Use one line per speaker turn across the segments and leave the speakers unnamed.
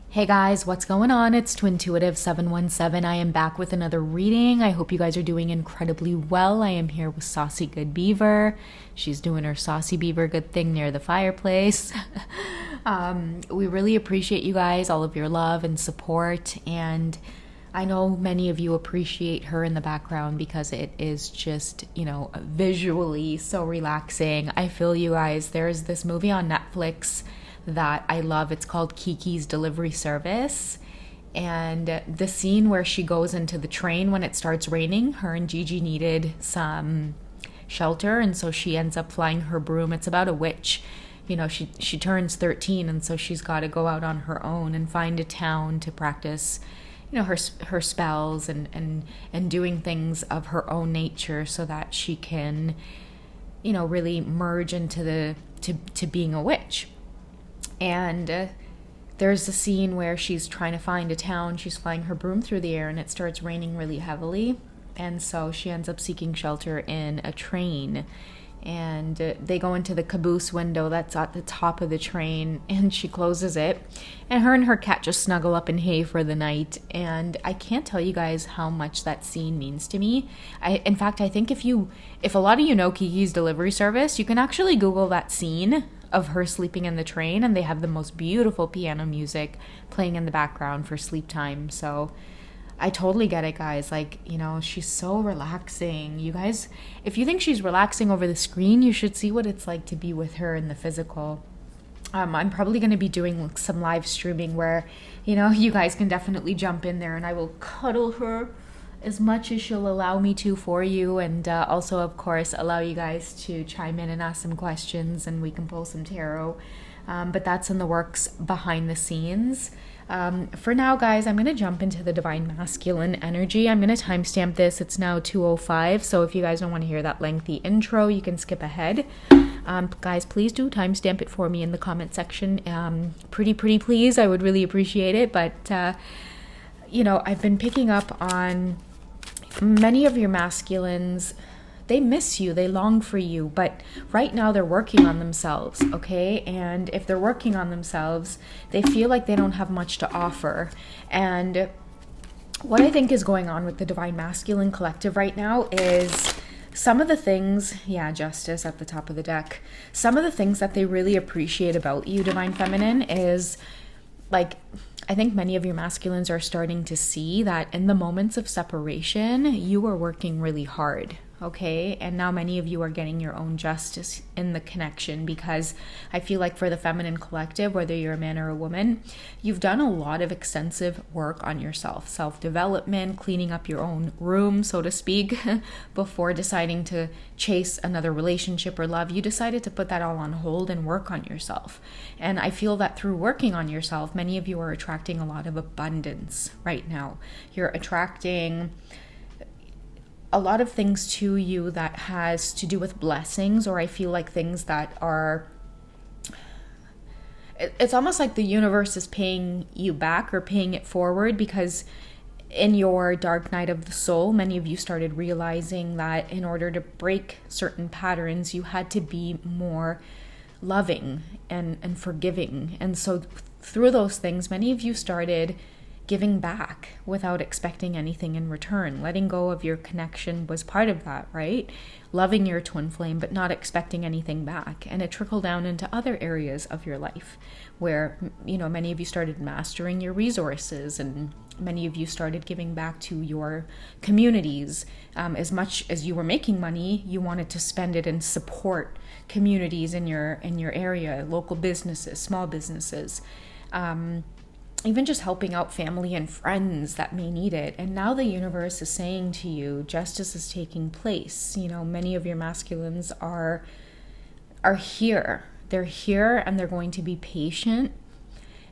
Hey guys, what's going on? It's Twintuitive717. I am back with another reading. I hope you guys are doing incredibly well. I am here with Saucy Good Beaver. She's doing her Saucy Beaver good thing near the fireplace. We really appreciate you guys, all of your love and support. And I know many of you appreciate her in the background because it is just, visually so relaxing. I feel you guys. There's this movie on Netflix that I love. It's called Kiki's Delivery Service. And the scene where she goes into the train when it starts raining, her and Gigi needed some shelter, and so she ends up flying her broom. It's about a witch. She turns 13, and so she's got to go out on her own and find a town to practice her spells and doing things of her own nature so that she can really merge into to being a witch. And there's a scene where she's trying to find a town. She's flying her broom through the air and it starts raining really heavily. And so she ends up seeking shelter in a train. And they go into the caboose window that's at the top of the train, and she closes it. And her cat just snuggle up in hay for the night. And I can't tell you guys how much that scene means to me. In fact, I think if a lot of you know Kiki's Delivery Service, you can actually Google that scene of her sleeping in the train, and they have the most beautiful piano music playing in the background for sleep time. So I totally get it, guys. She's so relaxing. You guys, if you think she's relaxing over the screen, you should see what it's like to be with her in the physical. I'm probably going to be doing some live streaming where, you guys can definitely jump in there and I will cuddle her as much as she'll allow me to for you, and also, of course, allow you guys to chime in and ask some questions, and we can pull some tarot. But that's in the works behind the scenes. For now, guys, I'm going to jump into the Divine Masculine energy. I'm going to timestamp this. It's now 2:05, so if you guys don't want to hear that lengthy intro, you can skip ahead. Guys, please do timestamp it for me in the comment section. Pretty please. I would really appreciate it. But, I've been picking up on many of your masculines. They miss you, they long for you, but right now they're working on themselves, okay? And if they're working on themselves, they feel like they don't have much to offer. And what I think is going on with the Divine Masculine Collective right now is some of the things, Justice at the top of the deck, some of the things that they really appreciate about you, Divine Feminine, is I think many of your masculines are starting to see that in the moments of separation, you are working really hard, okay? And now many of you are getting your own justice in the connection, because I feel like for the feminine collective, whether you're a man or a woman, you've done a lot of extensive work on yourself, self-development, cleaning up your own room, so to speak, before deciding to chase another relationship or love. You decided to put that all on hold and work on yourself. And I feel that through working on yourself, many of you are attracting a lot of abundance right now. You're attracting a lot of things to you that has to do with blessings, or I feel like things that are, it's almost like the universe is paying you back or paying it forward, because in your dark night of the soul, many of you started realizing that in order to break certain patterns, you had to be more loving and forgiving. And so through those things, many of you started giving back without expecting anything in return. Letting go of your connection was part of that, right? Loving your twin flame, but not expecting anything back. And it trickled down into other areas of your life where, many of you started mastering your resources, and many of you started giving back to your communities. As much as you were making money, you wanted to spend it and support communities in your area, local businesses, small businesses. Even just helping out family and friends that may need it. And now the universe is saying to you, justice is taking place. Many of your masculines are here. They're here, and they're going to be patient,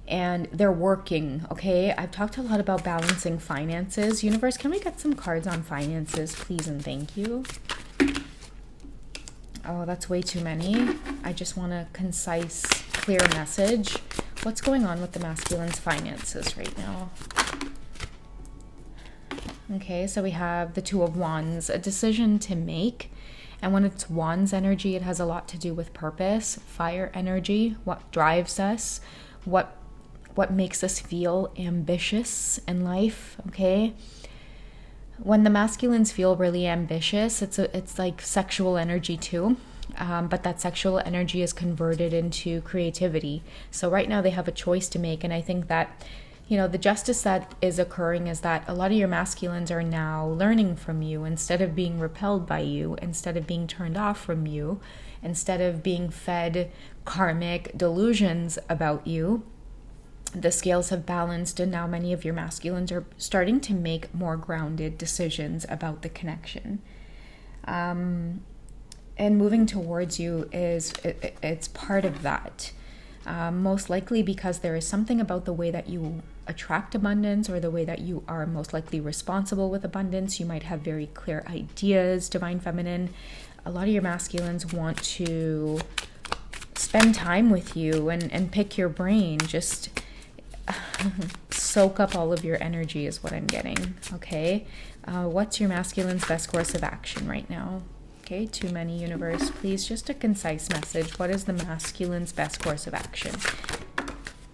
and they're working, okay? I've talked a lot about balancing finances. Universe, can we get some cards on finances, please and thank you? Oh, that's way too many. I just want a concise, clear message. What's going on with the masculine's finances right now? Okay, so we have the Two of Wands, a decision to make. And when it's Wands energy, it has a lot to do with purpose, fire energy, what drives us, what what makes us feel ambitious in life, okay? When the masculines feel really ambitious, it's like sexual energy too. But that sexual energy is converted into creativity. So right now they have a choice to make. And I think that, the justice that is occurring is that a lot of your masculines are now learning from you instead of being repelled by you, instead of being turned off from you, instead of being fed karmic delusions about you. The scales have balanced, and now many of your masculines are starting to make more grounded decisions about the connection. And moving towards you it's part of that. Most likely because there is something about the way that you attract abundance, or the way that you are most likely responsible with abundance. You might have very clear ideas, Divine Feminine. A lot of your masculines want to spend time with you and pick your brain. Just soak up all of your energy is what I'm getting, okay? What's your masculine's best course of action right now? Okay, too many, universe, please, just a concise message. What is the masculine's best course of action?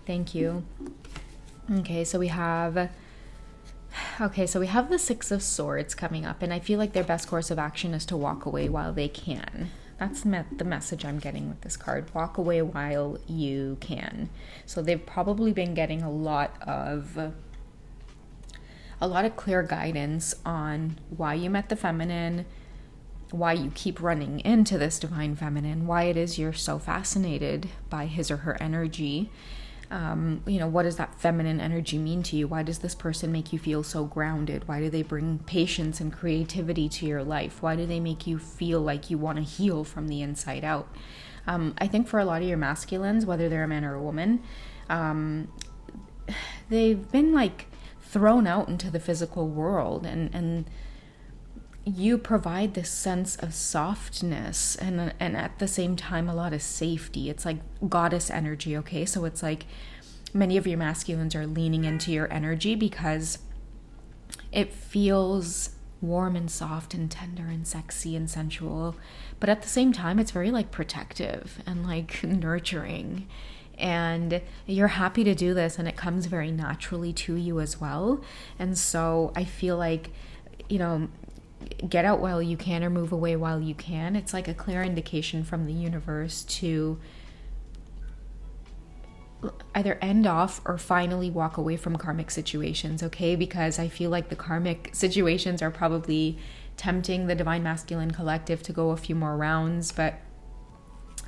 Thank you. Okay, so we have the Six of Swords coming up, and I feel like their best course of action is to walk away while they can. That's the message I'm getting with this card. Walk away while you can. So they've probably been getting a lot of clear guidance on why you met the feminine, why you keep running into this Divine Feminine, why it is you're so fascinated by his or her energy. What does that feminine energy mean to you? Why does this person make you feel so grounded? Why do they bring patience and creativity to your life? Why do they make you feel like you want to heal from the inside out? I think for a lot of your masculines, whether they're a man or a woman, they've been like thrown out into the physical world, and you provide this sense of softness and at the same time a lot of safety. It's like goddess energy, okay? So it's like many of your masculines are leaning into your energy because it feels warm and soft and tender and sexy and sensual, but at the same time it's very like protective and like nurturing, and you're happy to do this, and it comes very naturally to you as well. And so I feel like, get out while you can, or move away while you can. It's like a clear indication from the universe to either end off or finally walk away from karmic situations, okay? Because I feel like the karmic situations are probably tempting the Divine Masculine Collective to go a few more rounds, but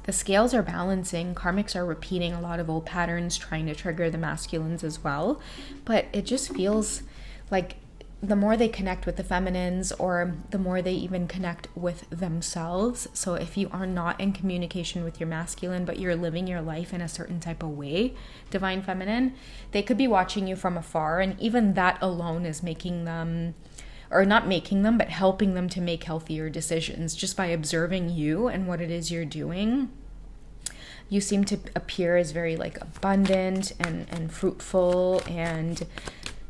the scales are balancing. Karmics are repeating a lot of old patterns, trying to trigger the masculines as well. But it just feels like the more they connect with the feminines, or the more they even connect with themselves. So if you are not in communication with your masculine, but you're living your life in a certain type of way, Divine Feminine, they could be watching you from afar. And even that alone is making them, or not making them, but helping them to make healthier decisions just by observing you and what it is you're doing. You seem to appear as very like abundant and fruitful, and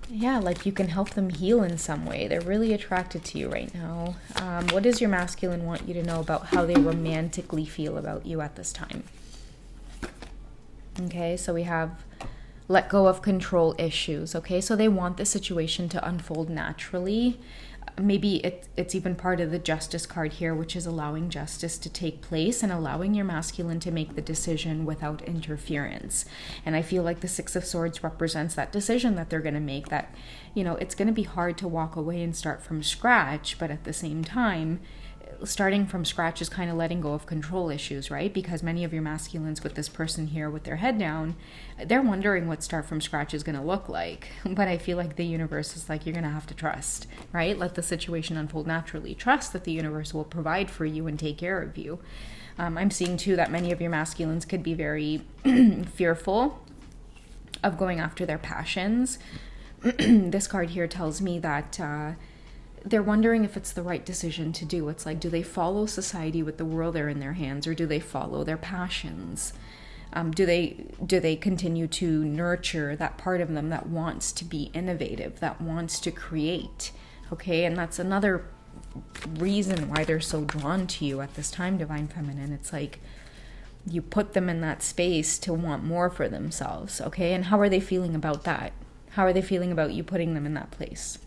yeah, like you can help them heal in some way. They're really attracted to you right now. What does your masculine want you to know about how they romantically feel about you at this time? Okay, so we have let go of control issues. Okay, so they want the situation to unfold naturally. Maybe it's even part of the justice card here, which is allowing justice to take place and allowing your masculine to make the decision without interference. And I feel like the Six of Swords represents that decision that they're going to make, that, it's going to be hard to walk away and start from scratch, but at the same time, starting from scratch is kind of letting go of control issues, right? Because many of your masculines with this person here with their head down, they're wondering what start from scratch is going to look like. But I feel like the universe is like, you're going to have to trust, right? Let the situation unfold naturally. Trust that the universe will provide for you and take care of you. I'm seeing too that many of your masculines could be very fearful of going after their passions. This card here tells me that they're wondering if it's the right decision to do. It's like, do they follow society with the world they're in their hands, or do they follow their passions? Do they continue to nurture that part of them that wants to be innovative, that wants to create? Okay, and that's another reason why they're so drawn to you at this time, Divine Feminine. It's like you put them in that space to want more for themselves, okay? And how are they feeling about that? How are they feeling about you putting them in that place?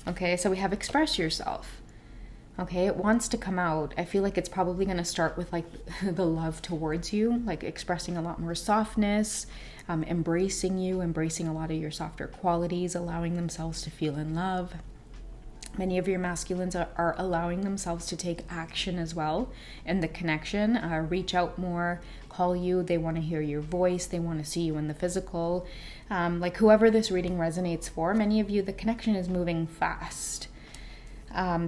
Okay, so we have express yourself. Okay, it wants to come out. I feel like it's probably going to start with like the love towards you, like expressing a lot more softness, embracing you, embracing a lot of your softer qualities, allowing themselves to feel in love. Many of your masculines are allowing themselves to take action as well in the connection, reach out more, call you. They want to hear your voice. They want to see you in the physical. Like whoever this reading resonates for, many of you, the connection is moving fast.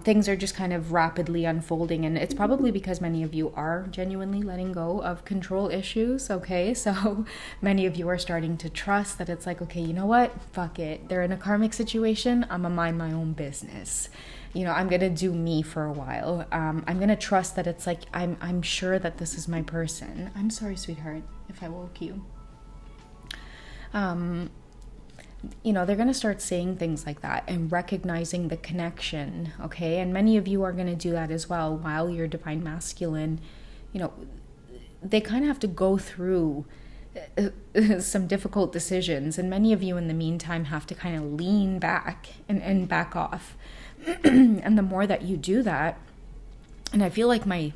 Things are just kind of rapidly unfolding, and it's probably because many of you are genuinely letting go of control issues, okay? So many of you are starting to trust that it's like, okay, you know what? Fuck it. They're in a karmic situation. I'm gonna mind my own business. You know, I'm gonna do me for a while. I'm gonna trust that it's like, I'm sure that this is my person. I'm sorry, sweetheart, if I woke you. You know, they're going to start saying things like that and recognizing the connection, okay? And many of you are going to do that as well while you're divine masculine. You know, they kind of have to go through some difficult decisions. And many of you in the meantime have to kind of lean back and back off. And the more that you do that, and I feel like my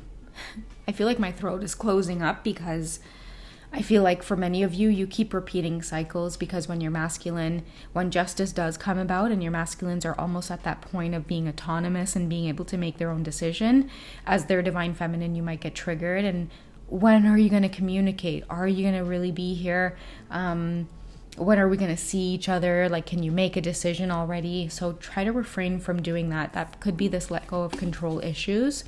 throat is closing up because I feel like for many of you, you keep repeating cycles because when you're masculine, when justice does come about and your masculines are almost at that point of being autonomous and being able to make their own decision, as their divine feminine, you might get triggered. And when are you going to communicate? Are you going to really be here? When are we going to see each other? Like, can you make a decision already? So try to refrain from doing that. That could be this let go of control issues.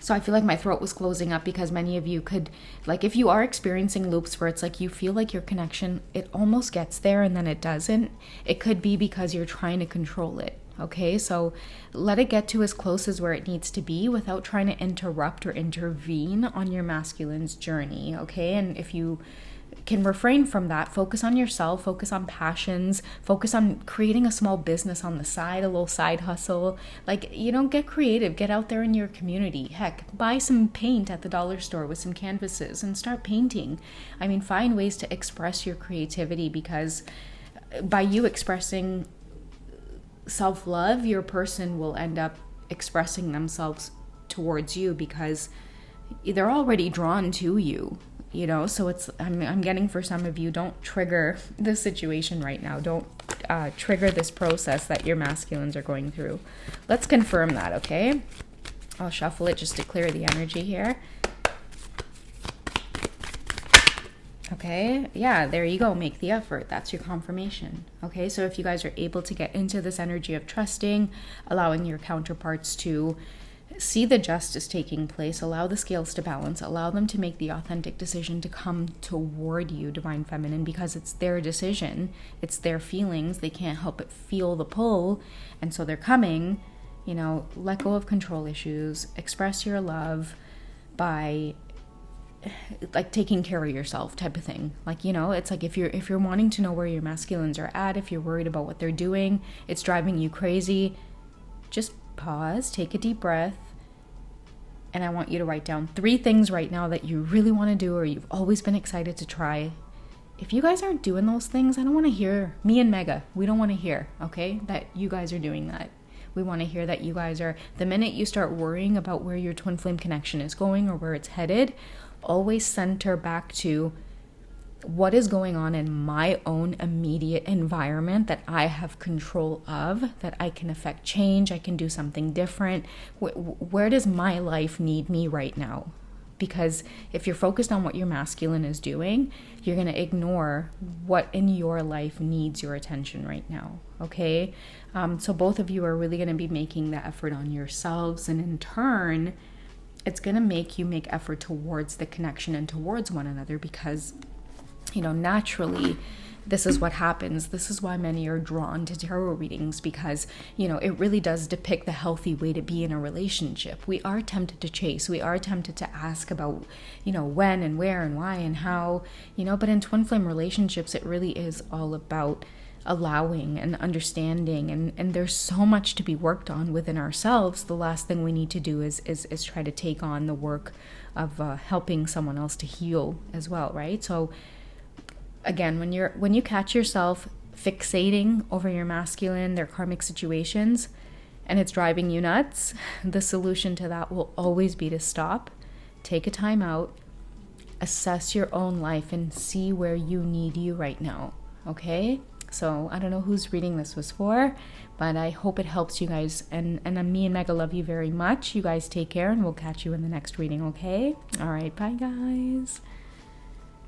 So I feel like my throat was closing up because many of you could, like, if you are experiencing loops where it's like you feel like your connection, it almost gets there and then it doesn't, it could be because you're trying to control it, okay? So let it get to as close as where it needs to be without trying to interrupt or intervene on your masculine's journey, okay? And if you can refrain from that, focus on yourself, focus on passions, focus on creating a small business on the side, a little side hustle. Like, you know, get creative, get out there in your community. Heck, buy some paint at the dollar store with some canvases and start painting. I mean, find ways to express your creativity, because by you expressing self-love, your person will end up expressing themselves towards you because they're already drawn to you. You know, so it's, I'm getting for some of you, don't trigger this situation right now. Don't trigger this process that your masculines are going through. Let's confirm that, okay? I'll shuffle it just to clear the energy here. Okay, yeah, there you go. Make the effort. That's your confirmation. Okay, so if you guys are able to get into this energy of trusting, allowing your counterparts to see the justice taking place, allow the scales to balance, allow them to make the authentic decision to come toward you, divine feminine, because it's their decision, it's their feelings, they can't help but feel the pull, and so they're coming. You know, let go of control issues, express your love by like taking care of yourself type of thing. Like, you know, it's like if you're wanting to know where your masculines are at, if you're worried about what they're doing, it's driving you crazy, just pause, take a deep breath, and I want you to write down 3 things right now that you really want to do or you've always been excited to try. If you guys aren't doing those things, I don't want to hear, me and Mega, we don't want to hear, okay, that you guys are doing that. We want to hear that you guys are, the minute you start worrying about where your twin flame connection is going or where it's headed, always center back to what is going on in my own immediate environment that I have control of, that I can affect change, I can do something different. Where does my life need me right now? Because if you're focused on what your masculine is doing, you're going to ignore what in your life needs your attention right now, okay? So both of you are really going to be making the effort on yourselves, and in turn, it's going to make you make effort towards the connection and towards one another, because you know, naturally, this is what happens. This is why many are drawn to tarot readings, because, you know, it really does depict the healthy way to be in a relationship. We are tempted to chase. We are tempted to ask about, you know, when and where and why and how, you know, but in twin flame relationships, it really is all about allowing and understanding, and there's so much to be worked on within ourselves. The last thing we need to do is try to take on the work of helping someone else to heal as well, right? So again, when you catch yourself fixating over your masculine, their karmic situations, and it's driving you nuts, the solution to that will always be to stop, take a time out, assess your own life, and see where you need you right now, okay? So I don't know whose reading this was for, but I hope it helps you guys. And me and Mega love you very much. You guys take care, and we'll catch you in the next reading, okay? All right, bye guys.